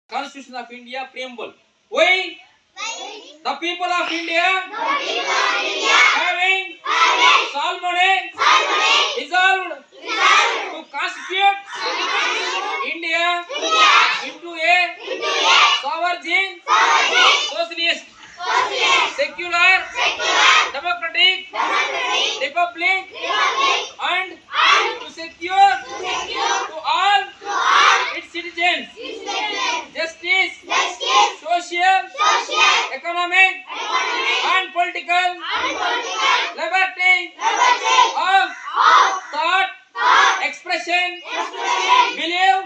Constitution of India preamble. We, the people of India, having solemnly resolved to constitute India into a sovereign, socialist, secular, democratic republic, and to secure to all its citizens justice, social, economic, and political liberty of thought, expression, belief,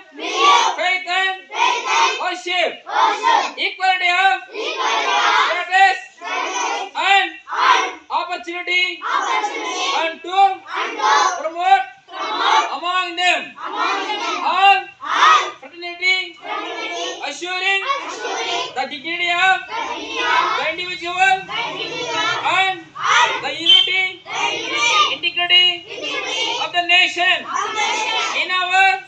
faith, and worship, equality of status and opportunity, and to promote among them all fraternity, assuring the dignity of the individual and the unity, integrity of the nation in our